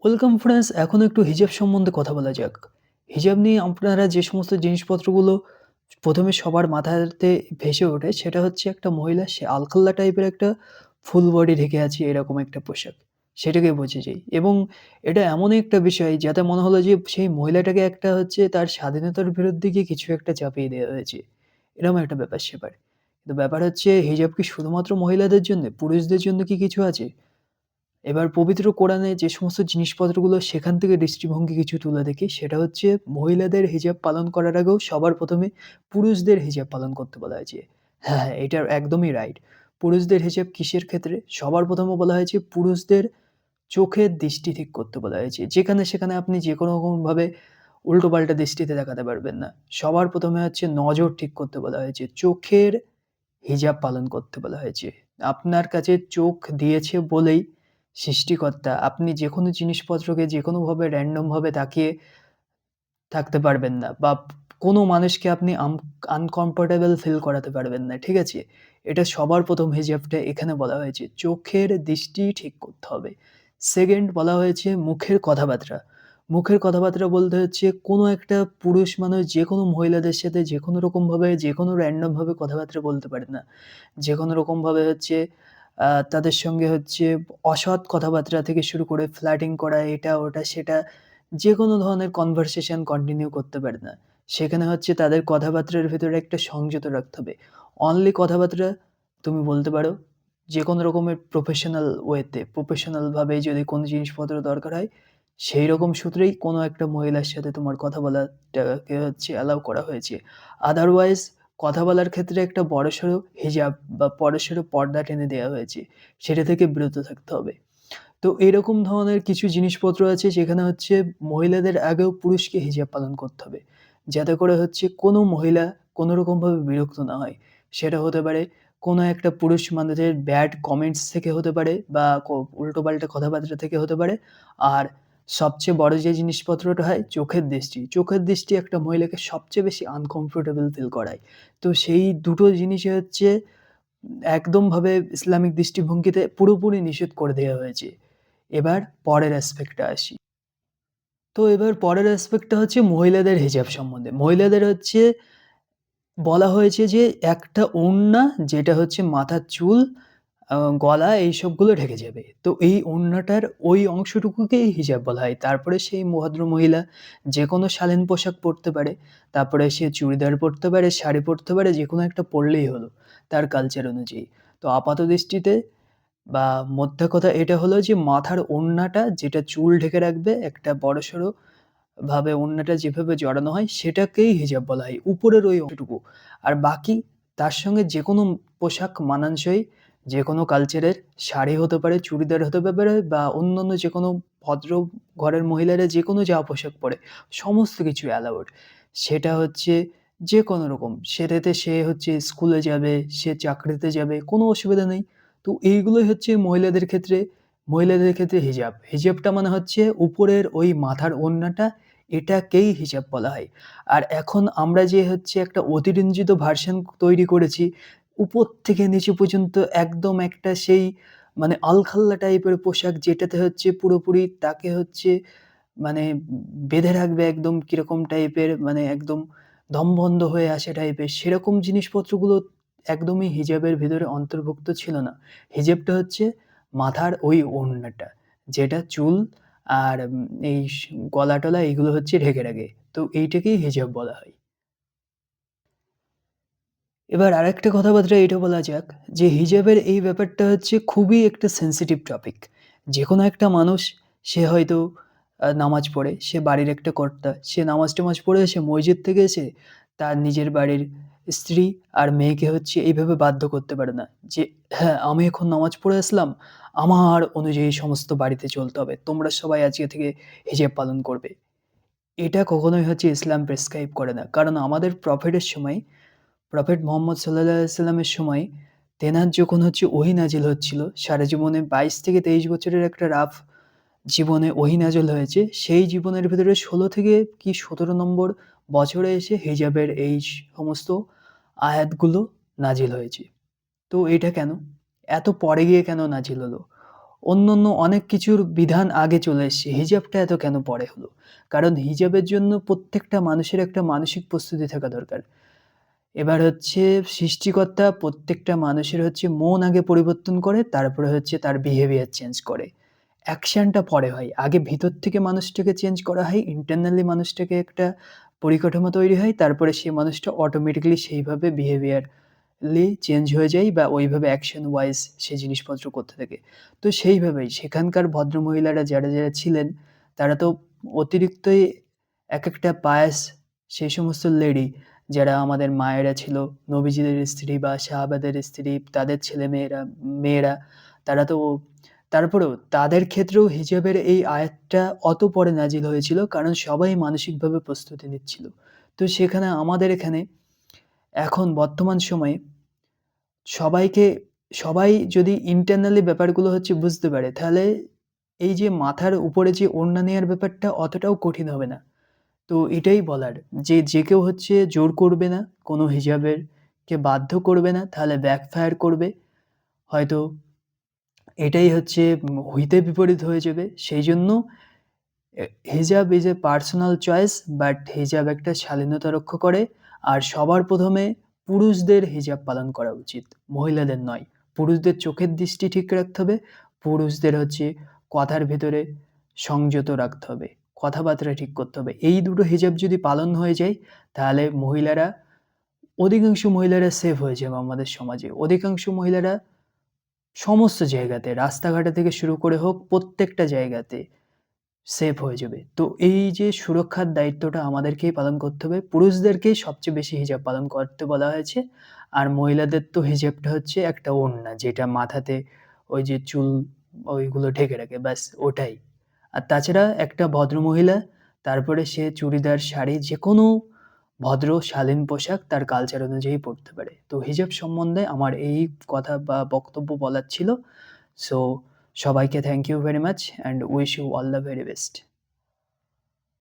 Welcome friends, এখন একটু হিজাব সম্বন্ধে কথা বলা যাক। হিজাব নিয়ে আপনারা যে সমস্ত জিনিসপত্রগুলো ১ম এ সবার মাথাতে ভেসে ওঠে সেটা হচ্ছে একটা মহিলা সে আলখাল্লা টাইপের একটা ফুল বডি ঢেকে আছে এরকম একটা পোশাক। সেটাকে বোঝা যায় এবং এটা এমনই একটা বিষয় যাতে মনে হলো যে সেই মহিলাটাকে একটা হচ্ছে তার স্বাধীনতার বিরুদ্ধে গিয়ে কিছু একটা চাপিয়ে দেওয়া হয়েছে। এরকম একটা ব্যাপার-স্যাপার। কিন্তু ব্যাপার হচ্ছে হিজাব কি শুধুমাত্র মহিলাদের জন্যে? পুরুষদের জন্য কি কিছু আছে? এবার পবিত্র কোরআনে যে সমস্ত জিনিসপত্রগুলো সেখান থেকে দৃষ্টিভঙ্গি কিছু তুলে দেখি, সেটা হচ্ছে মহিলাদের হিজাব পালন করার আগেও সবার ১ম এ পুরুষদের হিজাব পালন করতে বলা হয়েছে। হ্যাঁ, এটা একদমই রাইট। পুরুষদের হিজাব কিসের ক্ষেত্রে? সবার ১ম এ বলা হয়েছে পুরুষদের চোখের দৃষ্টি ঠিক করতে বলা হয়েছে। যেখানে সেখানে আপনি যেকোনো রকমভাবে উল্টোপাল্টা দৃষ্টিতে তাকাতে পারবেন না। সবার ১ম এ হচ্ছে নজর ঠিক করতে বলা হয়েছে। চোখের হিজাব পালন করতে বলা হয়েছে। আপনার কাছে চোখ দিয়েছে বলেই সৃষ্টিকর্তা আপনি যেকোনো জিনিসপত্রকে যেকোনোভাবে র‍্যান্ডম ভাবে তাকিয়ে থাকতে পারবেন না বা কোনো মানুষকে আপনি আনকমফোর্টেবল ফিল করাতে পারবেন না। ঠিক আছে? এটা সবার ১ম হিজাবটা এখানে বলা হয়েছে। চোখের দৃষ্টি ঠিক করতে হবে। 2nd বলা হয়েছে মুখের কথাবার্তা। মুখের কথাবার্তা বলতে হচ্ছে কোনো একটা পুরুষ মানুষ যেকোনো মহিলাদের সাথে যেকোনো রকমভাবে যেকোনো র‍্যান্ডম ভাবে কথাবার্তা বলতে পারে না। যেকোনো রকমভাবে হচ্ছে তাদের সঙ্গে হচ্ছে অসৎ কথাবার্তা থেকে শুরু করে ফ্লার্টিং করা এটা ওটা সেটা যেকোনো ধরনের কনভারসেশন কন্টিনিউ করতে পারে না। সেখানে হচ্ছে তাদের কথাবার্তার ভেতরে একটা সংযত রাখতে হবে। অনলি কথাবার্তা তুমি বলতে পারো যেকোনো রকমের প্রফেশনাল ওয়েতে, প্রফেশনাল ভাবে যদি কোনো জিনিসপত্র দরকার হয়, সেইরকম সূত্রেই কোনো একটা মহিলার সাথে তোমার কথা বলাটাকে হচ্ছে অ্যালাও করা হয়েছে। আদারওয়াইজ কথা বলার ক্ষেত্রে একটা বড়সড় হিজাব বা বড়সড় পর্দা টেনে দেয়া হয়েছে। সেটা থেকে বিরত থাকতে হবে। তো এরকম ধরনের কিছু জিনিসপত্র আছে যেখানে হচ্ছে মহিলাদের আগেও পুরুষকে হিজাব পালন করতে হবে। যাতে করে হচ্ছে কোনো মহিলা কোনো রকমভাবে বিরক্ত না হয়। সেটা হতে পারে কোনো একটা পুরুষ মানুষের ব্যাড কমেন্টস থেকে হতে পারে বা উল্টোপাল্টা কথাবার্তা থেকে হতে পারে। আর সবচেয়ে বড় যে জিনিসপত্রটা হয় চোখের দৃষ্টি। চোখের দৃষ্টি একটা মহিলাকে সবচেয়ে বেশি আনকমফোর্টেবল ফিল করায়। তো সেই দুটো জিনিসই হচ্ছে একদমভাবে ইসলামিক দৃষ্টিভঙ্গিতে পুরোপুরি নিষেধ করে দেয়া হয়েছে। এবার পরের অ্যাসপেক্টে আসি। তো এবার পরের অ্যাসপেক্টটা হচ্ছে মহিলাদের হিজাব সম্বন্ধে। মহিলাদের হচ্ছে বলা হয়েছে যে একটা ওড়না যেটা হচ্ছে মাথার চুল, আ গলা এইসবগুলো ঢেকে যাবে। তো এই ওড়নাটার ওই অংশটুকুকেই হিজাব বলা হয়। তারপরে সেই ভদ্রমহিলা যেকোনো শালীন পোশাক পরতে পারে। তারপরে সে চুড়িদার পরতে পারে, শাড়ি পরতে পারে, যেকোনো একটা পরলেই হলো তার কালচার অনুযায়ী। তো আপাতদৃষ্টিতে বা মোদ্দা কথা এটা হলো যে মাথার ওড়নাটা যেটা চুল ঢেকে রাখবে একটা বড়সড় ভাবে ওড়নাটা যেভাবে জড়ানো হয় সেটাকেই হিজাব বলা হয়। উপরের ওই অংশটুকু। আর বাকি তার সঙ্গে যেকোনো পোশাক মানানসই যেকোনো কালচারের শাড়ি হতে পারে, চুড়িদার হতে পারে বা অন্যান্য যেকোনো ভদ্র ঘরের মহিলারা যেকোনো যা পোশাক পরে সমস্ত কিছু অ্যালাউড। সেটা হচ্ছে যেকোনো রকম। সেটাতে সে হচ্ছে স্কুলে যাবে, সে চাকরিতে যাবে, কোনো অসুবিধা নেই। তো এইগুলোই হচ্ছে মহিলাদের ক্ষেত্রে হিজাব। হিজাবটা মানে হচ্ছে উপরের ওই মাথার ওড়নাটা এটাকেই হিজাব বলা হয়। আর এখন আমরা যে হচ্ছে একটা অতিরঞ্জিত ভার্সন তৈরি করেছি, উপর থেকে নিচে পর্যন্ত একদম একটা সেই মানে আলখাল্লা টাইপের পোশাক যেটাতে হচ্ছে পুরোপুরি তাকে হচ্ছে মানে বেঁধে রাখবে একদম কিরকম টাইপের মানে একদম দমবন্ধ হয়ে আসা টাইপের সেরকম জিনিসপত্রগুলো একদমই হিজাবের ভেতরে অন্তর্ভুক্ত ছিল না। হিজাবটা হচ্ছে মাথার ওই ওড়নাটা যেটা চুল আর এই গলা-টলা এগুলো হচ্ছে ঢেকে রাখে। তো এইটাকেই হিজাব বলা হয়। এবার আরেকটা কথাবার্তা এটা বলা যাক যে হিজাবের এই ব্যাপারটা হচ্ছে খুবই একটা সেনসিটিভ টপিক। যেকোনো একটা মানুষ সে হয়তো নামাজ পড়ে, সে বাড়ির একটা কর্তা। সে নামাজ-টামাজ পড়ে এসে মসজিদ থেকে এসে তার নিজের বাড়ির স্ত্রী আর মেয়েকে হচ্ছে এইভাবে বাধ্য করতে পারে না যে, "হ্যাঁ, আমি এখন নামাজ পড়ে আসলাম। আমার অনুযায়ী সমস্ত বাড়িতে চলতে হবে। তোমরা সবাই আজকে থেকে হিজাব পালন করবে।" এটা কখনোই হচ্ছে ইসলাম প্রেসক্রাইব করে না। কারণ আমাদের প্রফেটের সময় প্রফেট মোহাম্মদ সাল্লাল্লাহু আলাইহি সাল্লামের সময় তেনার যখন হচ্ছে ওহী নাজিল হচ্ছিল, সারা জীবনে ২২ থেকে ২৩ বছরের একটা রাফ জীবনে ওহী নাজিল হয়েছে। সেই জীবনের ভেতরে ১৬ থেকে কি ১৭ নম্বর বছরে এসে হিজাবের এই সমস্ত আয়াতগুলো নাজিল হয়েছে। তো এটা কেন? এত পরে গিয়ে কেন নাজিল হলো? অন্যান্য অনেক কিছুর বিধান আগে চলে এসছে। হিজাবটা এত কেন পরে হলো? কারণ হিজাবের জন্য প্রত্যেকটা মানুষের একটা মানসিক প্রস্তুতি থাকা দরকার। এবার হচ্ছে সৃষ্টিকর্তা প্রত্যেকটা মানুষের হচ্ছে মন আগে পরিবর্তন করে, তারপরে হচ্ছে তার বিহেভিয়ার চেঞ্জ করে। অ্যাকশনটা পরে হয়। আগে ভিতর থেকে মানুষটাকে চেঞ্জ করা হয়, ইন্টারনালি মানুষটাকে একটা পরিকাঠামো তৈরি হয়, তারপরে সেই মানুষটা অটোমেটিক্যালি সেইভাবে চেঞ্জ হয়ে যায় বা ওইভাবে অ্যাকশন ওয়াইজ সে জিনিসপত্র করতে থাকে। তো সেইভাবেই সেখানকার ভদ্রমহিলারা যারা ছিলেন, তারা তো অতিরিক্তই একেকটা পায়াস সেই সমস্ত লেডি যারা আমাদের মায়েরা ছিল, নবীজিদের স্ত্রী বা সাহাবাদের স্ত্রী, তাদের ছেলেমেয়েরা, মেয়েরা, তারা তো তারপরেও তাদের ক্ষেত্রেও হিজাবের এই আয়াতটা অত পরে নাজিল হয়েছিল কারণ সবাই মানসিকভাবে প্রস্তুতি নিচ্ছিল। তো সেখানে আমাদের এখানে এখন বর্তমান সময়ে সবাইকে সবাই যদি ইন্টারনালি ব্যাপারগুলো হচ্ছে বুঝতে পারে, তাহলে এই যে মাথার উপরে যে ওড়না নেয়ার ব্যাপারটা অতটাও কঠিন হবে না। তো এটাই বলার যে কেউ হচ্ছে জোর করবে না, কোনো হিজাবের কে বাধ্য করবে না, তাহলে ব্যাকফায়ার করবে। হয়তো এটাই হচ্ছে হিতে বিপরীত হয়ে যাবে। সেইজন্য এ হিজাব is a personal choice but হিজাব একটা শালীনতা রক্ষা করে। আর সবার ১ম এ পুরুষদের হিজাব পালন করা উচিত, মহিলাদের নয়। পুরুষদের চোখের দৃষ্টি ঠিক রাখতে হবে। পুরুষদের হচ্ছে কথার ভেতরে সংযত রাখতে হবে। কথাবার্তা ঠিক করতে হবে। এই দুটো হিজাব যদি পালন হয়ে যায়, তাহলে অধিকাংশ মহিলারা সেফ হয়ে যাবে আমাদের সমাজে। অধিকাংশ মহিলারা সমস্ত জায়গাতে, রাস্তাঘাটে থেকে শুরু করে হোক, প্রত্যেকটা জায়গাতে সেফ হয়ে যাবে। তো এই যে সুরক্ষার দায়িত্বটা আমাদেরকেই পালন করতে হবে। পুরুষদেরকেই সবচেয়ে বেশি হিজাব পালন করতে বলা হয়েছে। আর মহিলাদের তো হিজাবটা হচ্ছে একটা ওড়না যেটা মাথাতে ওই যে চুল ওইগুলো ঢেকে রাখে ব্যাস ওটাই। আর তাছাড়া একটা ভদ্রমহিলা তারপরে সে চুড়িদার, শাড়ি যেকোনো ভদ্র শালীন পোশাক তার কালচার অনুযায়ী পড়তে পারে। তো হিজাব সম্বন্ধে আমার এই কথা বা বক্তব্য বলার ছিল। সো সবাইকে thank you very much and wish you all the very best.